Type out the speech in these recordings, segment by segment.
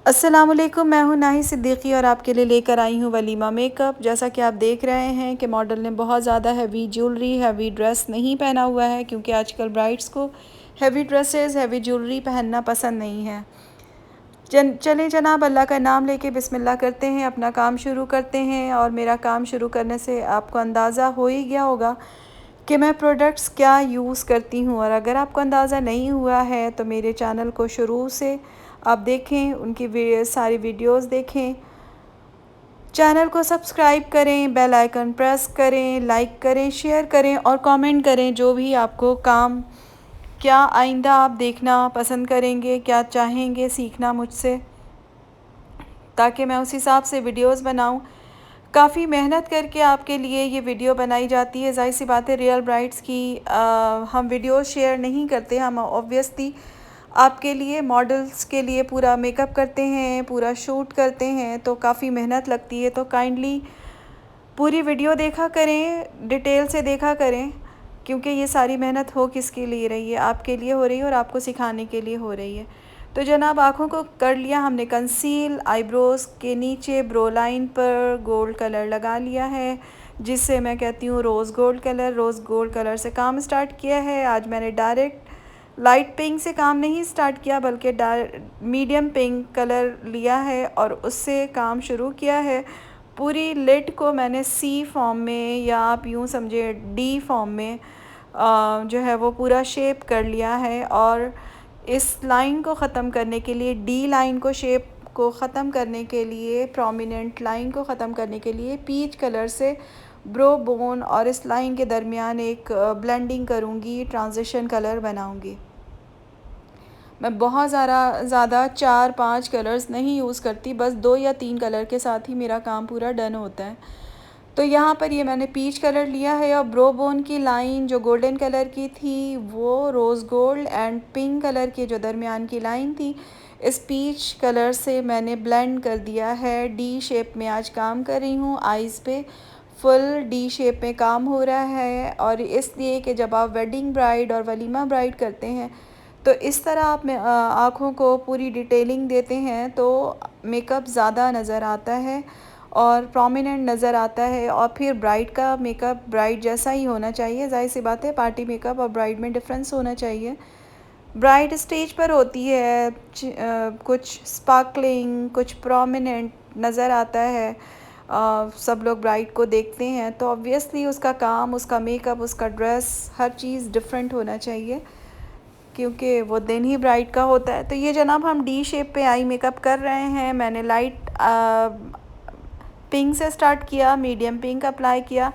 अस्सलामुअलैकुम, मैं हूँ नाही सिद्दीकी और आपके लिए लेकर आई हूँ वलीमा मेकअप। जैसा कि आप देख रहे हैं कि मॉडल ने बहुत ज़्यादा हैवी ज्वेलरी, हैवी ड्रेस नहीं पहना हुआ है, क्योंकि आजकल ब्राइड्स को हैवी ड्रेसेस, हैवी ज्वेलरी पहनना पसंद नहीं है। चलें जनाब, अल्लाह का नाम लेके बिस्मिल्लाह करते हैं, अपना काम शुरू करते हैं। और मेरा काम शुरू करने से आपको अंदाज़ा हो ही गया होगा कि मैं प्रोडक्ट्स क्या यूज़ करती हूँ। और अगर आपको अंदाज़ा नहीं हुआ है तो मेरे चैनल को शुरू से आप देखें, उनकी सारी वीडियोस देखें, चैनल को सब्सक्राइब करें, बेल आइकन प्रेस करें, लाइक करें, शेयर करें और कमेंट करें। जो भी आपको काम, क्या आइंदा आप देखना पसंद करेंगे, क्या चाहेंगे सीखना मुझसे, ताकि मैं उस हिसाब से वीडियोस बनाऊं। काफ़ी मेहनत करके आपके लिए ये वीडियो बनाई जाती है। ज़ाहिर सी बात है, रियल ब्राइड्स की हम वीडियो शेयर नहीं करते। हम ऑब्वियसली आपके लिए, मॉडल्स के लिए पूरा मेकअप करते हैं, पूरा शूट करते हैं, तो काफ़ी मेहनत लगती है। तो काइंडली पूरी वीडियो देखा करें, डिटेल से देखा करें, क्योंकि ये सारी मेहनत हो किसके लिए रही है, आपके लिए हो रही है और आपको सिखाने के लिए हो रही है। तो जनाब, आँखों को कर लिया हमने कंसील, आईब्रोज़ के नीचे ब्रो लाइन पर गोल्ड कलर लगा लिया है, जिससे मैं कहती हूँ rose gold colour. Rose gold colour से काम स्टार्ट किया है। आज मैंने डायरेक्ट लाइट पिंक से काम नहीं स्टार्ट किया, बल्कि मीडियम पिंक कलर लिया है और उससे काम शुरू किया है। पूरी लिड को मैंने सी फॉर्म में, या आप यूँ समझे डी फॉर्म में जो है वो पूरा शेप कर लिया है। और इस लाइन को ख़त्म करने के लिए, डी लाइन को, शेप को ख़त्म करने के लिए, प्रोमिनेंट लाइन को ख़त्म करने के लिए पीच कलर से ब्रो बोन और इस लाइन के दरमियान एक ब्लेंडिंग करूँगी, ट्रांजिशन कलर बनाऊँगी। मैं बहुत ज़्यादा 4-5 कलर्स नहीं यूज़ करती, बस 2 या 3 कलर के साथ ही मेरा काम पूरा डन होता है। तो यहाँ पर ये मैंने पीच कलर लिया है और ब्रो बोन की लाइन जो गोल्डन कलर की थी, वो rose gold and pink colour की जो दरमियान की लाइन थी, इस पीच कलर से मैंने ब्लेंड कर दिया है। डी शेप में आज काम कर रही हूँ, आइज़ पे फुल डी शेप में काम हो रहा है। और इसलिए कि जब आप वेडिंग ब्राइड और वलीमा ब्राइड करते हैं तो इस तरह आप आँखों को पूरी डिटेलिंग देते हैं, तो मेकअप ज़्यादा नज़र आता है और प्रोमिनेंट नज़र आता है। और फिर ब्राइड का मेकअप ब्राइड जैसा ही होना चाहिए। ज़ाहिर सी बात है, पार्टी मेकअप और ब्राइड में डिफरेंस होना चाहिए। ब्राइड स्टेज पर होती है, कुछ स्पार्कलिंग, कुछ प्रोमिनेंट नज़र आता है। सब लोग ब्राइड को देखते हैं तो ऑब्वियसली उसका काम, उसका मेकअप, उसका ड्रेस, हर चीज़ डिफरेंट होना चाहिए, क्योंकि वो दिन ही ब्राइड का होता है। तो ये जनाब, हम डी शेप पे आई मेकअप कर रहे हैं। मैंने लाइट पिंक से स्टार्ट किया, मीडियम पिंक अप्लाई किया,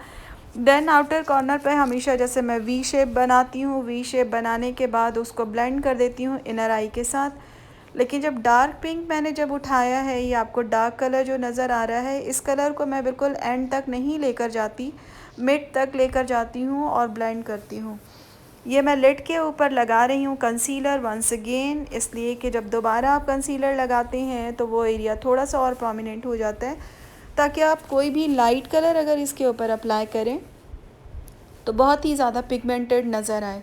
देन आउटर कॉर्नर पे हमेशा जैसे मैं वी शेप बनाती हूँ, वी शेप बनाने के बाद उसको ब्लेंड कर देती हूँ इनर आई के साथ। लेकिन जब डार्क पिंक मैंने जब उठाया है, ये आपको डार्क कलर जो नज़र आ रहा है, इस कलर को मैं बिल्कुल एंड तक नहीं लेकर जाती, मिड तक लेकर जाती हूँ और ब्लेंड करती हूँ। ये मैं लिड के ऊपर लगा रही हूँ कंसीलर वंस अगेन, इसलिए कि जब दोबारा आप कंसीलर लगाते हैं तो वो एरिया थोड़ा सा और प्रोमिनेंट हो जाता है, ताकि आप कोई भी लाइट कलर अगर इसके ऊपर अप्लाई करें तो बहुत ही ज़्यादा पिगमेंटेड नज़र आए।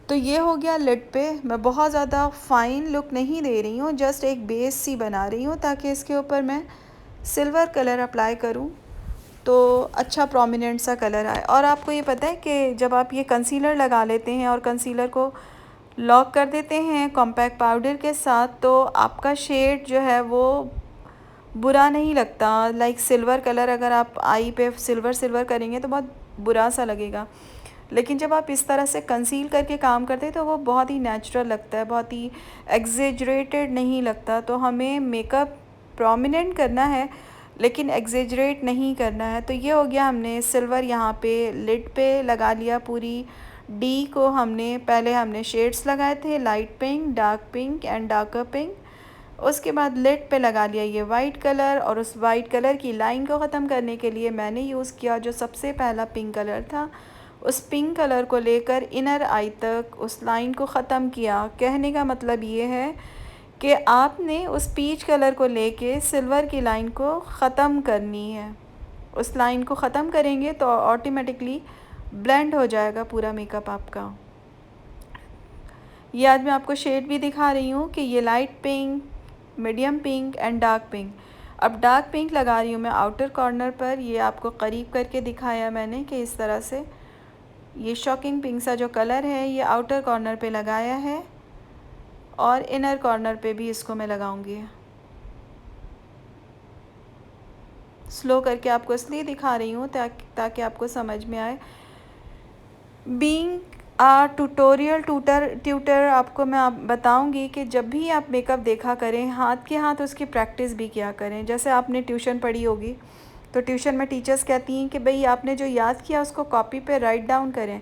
तो ये हो गया लिड पे। मैं बहुत ज़्यादा फ़ाइन लुक नहीं दे रही हूँ, जस्ट एक बेस सी बना रही हूँ, ताकि इसके ऊपर मैं सिल्वर कलर अप्लाई करूँ तो अच्छा प्रोमिनेंट सा कलर आए। और आपको ये पता है कि जब आप ये कंसीलर लगा लेते हैं और कंसीलर को लॉक कर देते हैं कॉम्पैक्ट पाउडर के साथ, तो आपका शेड जो है वो बुरा नहीं लगता। लाइक सिल्वर कलर अगर आप आई पे सिल्वर सिल्वर करेंगे तो बहुत बुरा सा लगेगा, लेकिन जब आप इस तरह से कंसील करके काम करते हैं तो वो बहुत ही नेचुरल लगता है, बहुत ही एग्जेजरेटेड नहीं लगता। तो हमें मेकअप प्रोमिनेंट करना है लेकिन एग्जेजरेट नहीं करना है। तो ये हो गया, हमने सिल्वर यहाँ पे लिड पे लगा लिया। पूरी डी को हमने शेड्स लगाए थे, light pink, dark pink and darker pink. उसके बाद लिड पे लगा लिया ये वाइट कलर, और उस वाइट कलर की लाइन को ख़त्म करने के लिए मैंने यूज़ किया जो सबसे पहला पिंक कलर था। उस पिंक कलर को लेकर इनर आई तक उस लाइन को ख़त्म किया। कहने का मतलब ये है कि आपने उस पीच कलर को लेके सिल्वर की लाइन को ख़त्म करनी है। उस लाइन को ख़त्म करेंगे तो ऑटोमेटिकली ब्लेंड हो जाएगा पूरा मेकअप आपका। ये आज मैं आपको शेड भी दिखा रही हूँ कि ये light pink, medium pink and dark pink. अब डार्क पिंक लगा रही हूँ मैं आउटर कॉर्नर पर। ये आपको करीब करके दिखाया मैंने कि इस तरह से ये शॉकिंग पिंक सा जो कलर है ये आउटर कॉर्नर पे लगाया है और इनर कॉर्नर पे भी इसको मैं लगाऊंगी। स्लो करके आपको इसलिए दिखा रही हूँ ताकि आपको समझ में आए। बीइंग आ ट्यूटोरियल ट्यूटर आपको मैं बताऊंगी कि जब भी आप मेकअप देखा करें हाथ के हाथ उसकी प्रैक्टिस भी किया करें। जैसे आपने ट्यूशन पढ़ी होगी तो ट्यूशन में टीचर्स कहती हैं कि भाई आपने जो याद किया उसको कॉपी पे राइट डाउन करें।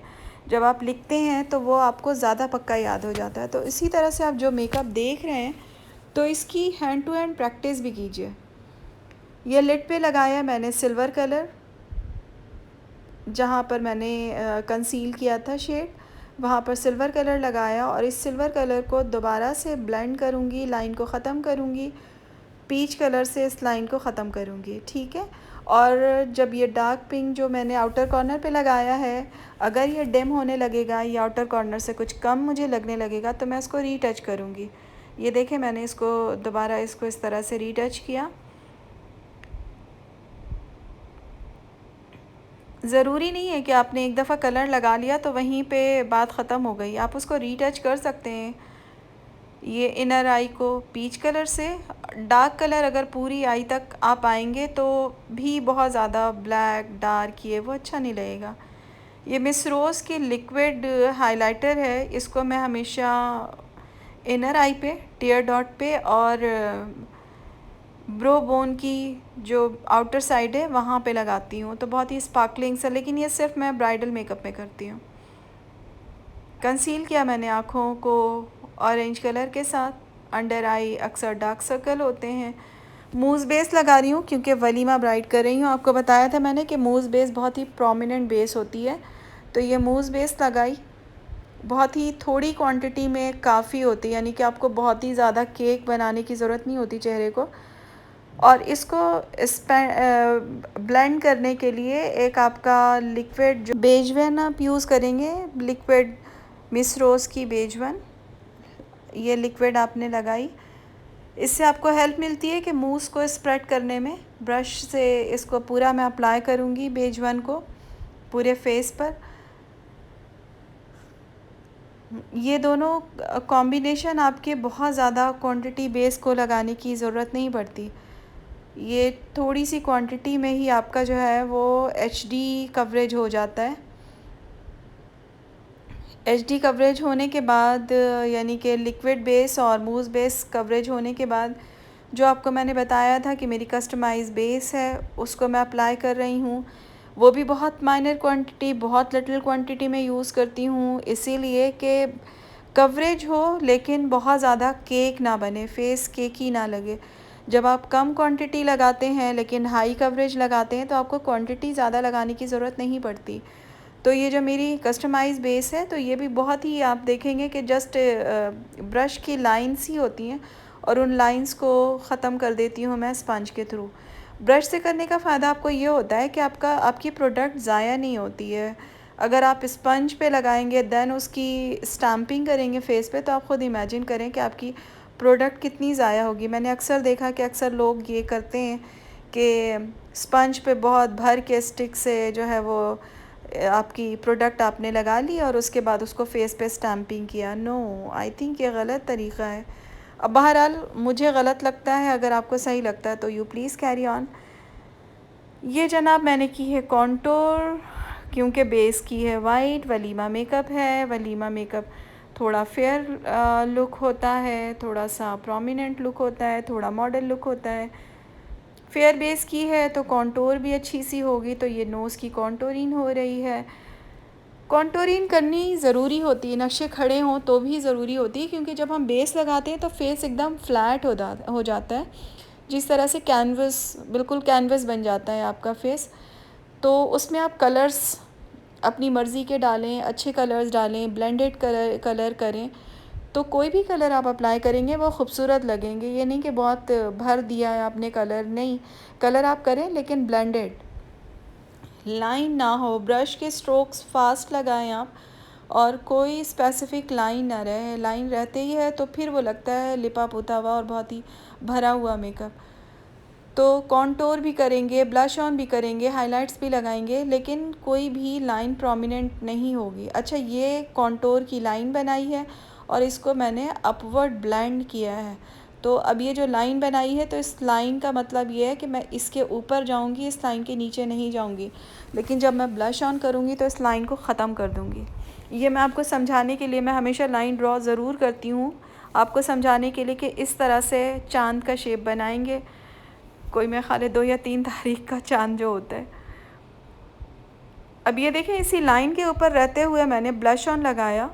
जब आप लिखते हैं तो वो आपको ज़्यादा पक्का याद हो जाता है। तो इसी तरह से आप जो मेकअप देख रहे हैं तो इसकी हैंड टू हैंड प्रैक्टिस भी कीजिए। ये लिड पे लगाया मैंने सिल्वर कलर, जहाँ पर मैंने कंसील किया था शेड वहाँ पर सिल्वर कलर लगाया और इस सिल्वर कलर को दोबारा से ब्लेंड करूँगी, लाइन को ख़त्म करूँगी, पीच कलर से इस लाइन को ख़त्म करूँगी। ठीक है। और जब ये डार्क पिंक जो मैंने आउटर कॉर्नर पे लगाया है, अगर ये डिम होने लगेगा या आउटर कॉर्नर से कुछ कम मुझे लगने लगेगा तो मैं इसको रीटच करूँगी। ये देखें मैंने इसको दोबारा इसको इस तरह से रीटच किया। ज़रूरी नहीं है कि आपने एक दफ़ा कलर लगा लिया तो वहीं पे बात ख़त्म हो गई, आप उसको रीटच कर सकते हैं। ये इनर आई को पीच कलर से, डार्क कलर अगर पूरी आई तक आप आएंगे तो भी बहुत ज़्यादा ब्लैक डार्क ये वो अच्छा नहीं लगेगा। ये मिस रोज़ की लिक्विड हाइलाइटर है, इसको मैं हमेशा इनर आई पे, टीयर डॉट पे और ब्रो बोन की जो आउटर साइड है वहाँ पे लगाती हूँ। तो बहुत ही स्पार्कलिंग सा, लेकिन ये सिर्फ मैं ब्राइडल मेकअप में करती हूँ। कंसील किया मैंने आँखों को ऑरेंज कलर के साथ, अंडर आई अक्सर डार्क सर्कल होते हैं। मूज़ बेस लगा रही हूँ क्योंकि वलीमा ब्राइड कर रही हूँ। आपको बताया था मैंने कि मूज़ बेस बहुत ही प्रोमिनेंट बेस होती है, तो ये मूज़ बेस लगाई। बहुत ही थोड़ी क्वांटिटी में काफ़ी होती है, यानी कि आपको बहुत ही ज़्यादा केक बनाने की ज़रूरत नहीं होती चेहरे को। और इसको ब्लेंड करने के लिए एक आपका लिक्विड जो बेजवन आप यूज़ करेंगे, लिक्विड मिस रोज़ की बेजवन, ये लिक्विड आपने लगाई। इससे आपको हेल्प मिलती है कि मूव्स को स्प्रेड करने में। ब्रश से इसको पूरा मैं अप्लाई करूँगी बेजवन को पूरे फेस पर। ये दोनों कॉम्बिनेशन आपके बहुत ज़्यादा क्वांटिटी बेस को लगाने की ज़रूरत नहीं पड़ती। ये थोड़ी सी क्वांटिटी में ही आपका जो है वो एचडी कवरेज हो जाता है। एचडी कवरेज होने के बाद, यानी कि लिक्विड बेस और मूव बेस कवरेज होने के बाद, जो आपको मैंने बताया था कि मेरी कस्टमाइज़ बेस है उसको मैं अप्लाई कर रही हूँ। वो भी बहुत माइनर क्वांटिटी, बहुत लिटिल क्वांटिटी में यूज़ करती हूँ, इसीलिए कि कवरेज हो लेकिन बहुत ज़्यादा केक ना बने, फेस केकी ना लगे। जब आप कम क्वांटिटी लगाते हैं लेकिन हाई कवरेज लगाते हैं तो आपको क्वांटिटी ज़्यादा लगाने की ज़रूरत नहीं पड़ती। तो ये जो मेरी कस्टमाइज़ बेस है तो ये भी बहुत ही, आप देखेंगे कि जस्ट ब्रश की लाइंस ही होती हैं और उन लाइंस को ख़त्म कर देती हूँ मैं स्पंज के थ्रू। ब्रश से करने का फ़ायदा आपको ये होता है कि आपकी प्रोडक्ट ज़ाया नहीं होती है। अगर आप स्पंज पे लगाएंगे दैन उसकी स्टैम्पिंग करेंगे फेस पे तो आप ख़ुद इमेजिन करें कि आपकी प्रोडक्ट कितनी ज़ाया होगी। मैंने अक्सर देखा कि अक्सर लोग ये करते हैं कि स्पंज पे बहुत भर के स्टिक से जो है वो आपकी प्रोडक्ट आपने लगा ली और उसके बाद उसको फेस पे स्टैम्पिंग किया। नो, आई थिंक ये गलत तरीक़ा है। अब बहरहाल मुझे गलत लगता है, अगर आपको सही लगता है तो यू प्लीज़ कैरी ऑन। ये जनाब मैंने की है कॉन्टोर, क्योंकि बेस की है वाइट, वलीमा मेकअप है। वलीमा मेकअप थोड़ा फेयर लुक होता है, थोड़ा सा प्रोमिनेंट लुक होता है, थोड़ा मॉडल लुक होता है। फेयर बेस की है तो कॉन्टोर भी अच्छी सी होगी, तो ये नोज़ की कॉन्टोरिंग हो रही है। कॉन्टोरिंग करनी ज़रूरी होती है, नक्शे खड़े हों तो भी ज़रूरी होती है, क्योंकि जब हम बेस लगाते हैं तो फेस एकदम फ्लैट हो जाता है, जिस तरह से कैनवस, बिल्कुल कैनवस बन जाता है आपका फेस। तो उसमें आप कलर्स अपनी मर्ज़ी के डालें, अच्छे कलर्स डालें, ब्लेंडेड कलर करें, तो कोई भी कलर आप अप्लाई करेंगे वो ख़ूबसूरत लगेंगे। ये नहीं कि बहुत भर दिया है आपने कलर, नहीं, कलर आप करें लेकिन ब्लेंडेड, लाइन ना हो। ब्रश के स्ट्रोक्स फास्ट लगाएं आप, और कोई स्पेसिफिक लाइन ना रहे। लाइन रहते ही है तो फिर वो लगता है लिपा पोता हुआ और बहुत ही भरा हुआ मेकअप। तो कॉन्टोर भी करेंगे, ब्लश ऑन भी करेंगे, हाइलाइट्स भी लगाएंगे, लेकिन कोई भी लाइन प्रोमिनेंट नहीं होगी। अच्छा, ये कॉन्टोर की लाइन बनाई है और इसको मैंने अपवर्ड ब्लेंड किया है। तो अब ये जो लाइन बनाई है, तो इस लाइन का मतलब ये है कि मैं इसके ऊपर जाऊंगी, इस लाइन के नीचे नहीं जाऊंगी। लेकिन जब मैं ब्लश ऑन करूंगी तो इस लाइन को ख़त्म कर दूंगी। ये मैं आपको समझाने के लिए, मैं हमेशा लाइन ड्रॉ ज़रूर करती हूँ आपको समझाने के लिए कि इस तरह से चाँद का शेप बनाएंगे। कोई मैं ख्याल 2 या 3 तारीख का चाँद जो होता है। अब ये देखें, इसी लाइन के ऊपर रहते हुए मैंने ब्लश ऑन लगाया,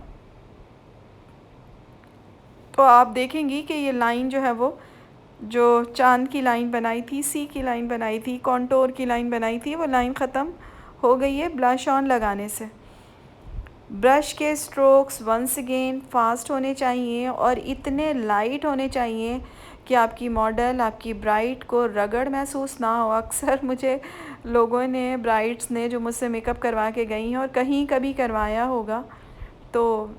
तो आप देखेंगी कि ये लाइन जो है वो, जो चाँद की लाइन बनाई थी, सी की लाइन बनाई थी, कॉन्टोर की लाइन बनाई थी, वो लाइन ख़त्म हो गई है ब्लश ऑन लगाने से। ब्रश के स्ट्रोक्स वंस अगेन फास्ट होने चाहिए और इतने लाइट होने चाहिए कि आपकी मॉडल, आपकी ब्राइड को रगड़ महसूस ना हो। अक्सर मुझे लोगों ने, ब्राइड्स ने जो मुझसे मेकअप करवा के गई हैं और कहीं कभी करवाया होगा, तो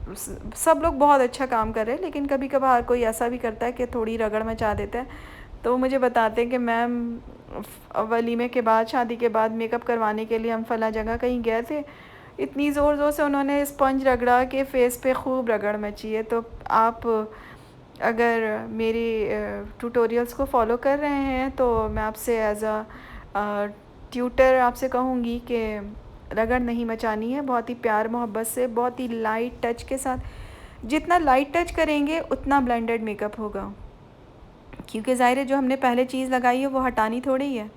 सब लोग बहुत अच्छा काम कर रहे हैं, लेकिन कभी कभार कोई ऐसा भी करता है कि थोड़ी रगड़ मचा देता है। तो मुझे बताते हैं कि मैम, वलीमे के बाद, शादी के बाद मेकअप करवाने के लिए हम फला जगह कहीं गए थे, इतनी ज़ोर ज़ोर से उन्होंने स्पंज रगड़ा के फ़ेस पे खूब रगड़ मची है। तो आप अगर मेरी ट्यूटोरियल्स को फॉलो कर रहे हैं तो मैं आपसे एज अ ट्यूटर आपसे कहूँगी कि रगड़ नहीं मचानी है। बहुत ही प्यार मोहब्बत से, बहुत ही लाइट टच के साथ। जितना लाइट टच करेंगे उतना ब्लेंडेड मेकअप होगा, क्योंकि ज़ाहिर है जो हमने पहले चीज़ लगाई है वो हटानी थोड़ी है।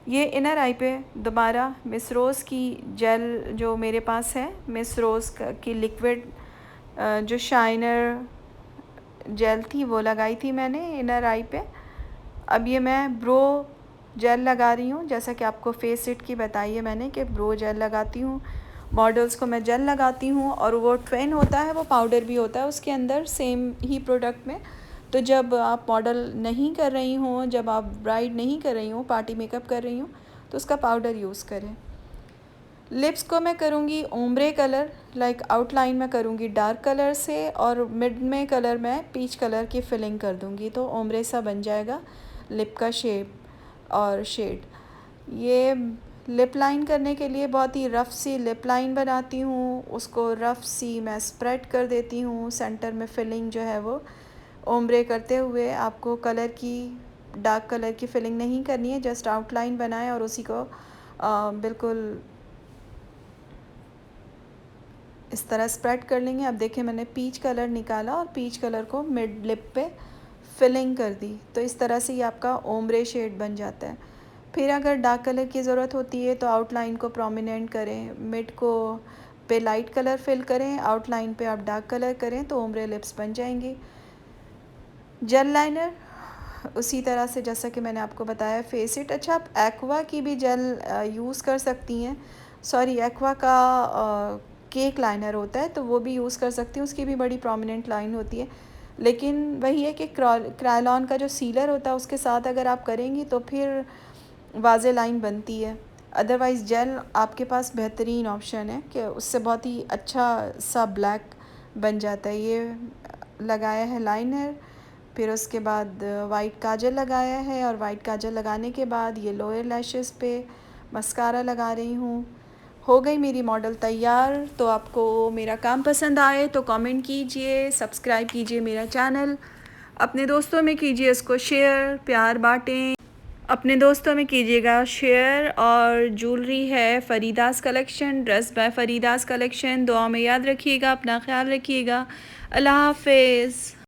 ये इनर आई पे दोबारा मिस रोज़ की जेल जो मेरे पास है, मिस रोज़ की लिक्विड जो शाइनर जेल थी वो लगाई थी मैंने इनर आई पे। अब ये मैं ब्रो जेल लगा रही हूँ, जैसा कि आपको फेस सिट की बताई है मैंने कि ब्रो जेल लगाती हूँ। मॉडल्स को मैं जेल लगाती हूँ और वो ट्विन होता है, वो पाउडर भी होता है उसके अंदर सेम ही प्रोडक्ट में। तो जब आप मॉडल नहीं कर रही हों, जब आप ब्राइड नहीं कर रही हों, पार्टी मेकअप कर रही हों, तो उसका पाउडर यूज़ करें। लिप्स को मैं करूँगी ओम्ब्रे कलर, लाइक आउटलाइन में करूँगी डार्क कलर से, और मिड में कलर मैं पीच कलर की फिलिंग कर दूँगी, तो ओम्ब्रे सा बन जाएगा लिप का शेप और शेड। ये लिप लाइन करने के लिए बहुत ही रफ़ सी लिप लाइन बनाती हूँ, उसको रफ़ सी मैं स्प्रेड कर देती हूँ। सेंटर में फिलिंग जो है वो ओम्ब्रे करते हुए, आपको कलर की, डार्क कलर की फिलिंग नहीं करनी है, जस्ट आउटलाइन बनाएं और उसी को बिल्कुल इस तरह स्प्रेड कर लेंगे। अब देखें, मैंने पीच कलर निकाला और पीच कलर को मिड लिप पे फिलिंग कर दी, तो इस तरह से ये आपका ओम्ब्रे शेड बन जाता है। फिर अगर डार्क कलर की ज़रूरत होती है तो आउटलाइन को प्रोमिनेंट करें, मिड को पे लाइट कलर फिल करें, आउटलाइन पे आप डार्क कलर करें, तो ओम्ब्रे लिप्स बन जाएंगी। जेल लाइनर उसी तरह से जैसा कि मैंने आपको बताया, फेस इट। अच्छा, आप एक्वा की भी जेल यूज़ कर सकती हैं, सॉरी एक्वा का केक लाइनर होता है तो वो भी यूज़ कर सकती हैं, उसकी भी बड़ी प्रोमिनेंट लाइन होती है। लेकिन वही है कि क्रायलॉन का जो सीलर होता है उसके साथ अगर आप करेंगी तो फिर वाज़े लाइन बनती है। अदरवाइज़ जेल आपके पास बेहतरीन ऑप्शन है कि उससे बहुत ही अच्छा सा ब्लैक बन जाता है। ये लगाया है लाइनर, फिर उसके बाद वाइट काजल लगाया है, और वाइट काजल लगाने के बाद ये लोअर लैशेस पे मस्कारा लगा रही हूँ। हो गई मेरी मॉडल तैयार। तो आपको मेरा काम पसंद आए तो कमेंट कीजिए, सब्सक्राइब कीजिए मेरा चैनल, अपने दोस्तों में कीजिए इसको शेयर, प्यार बांटें, अपने दोस्तों में कीजिएगा शेयर। और ज्वेलरी है फ़रीदास कलेक्शन, ड्रेस बाय फ़रीदास कलेक्शन। दुआ में याद रखिएगा, अपना ख्याल रखिएगा। अल्लाह हाफ़िज़।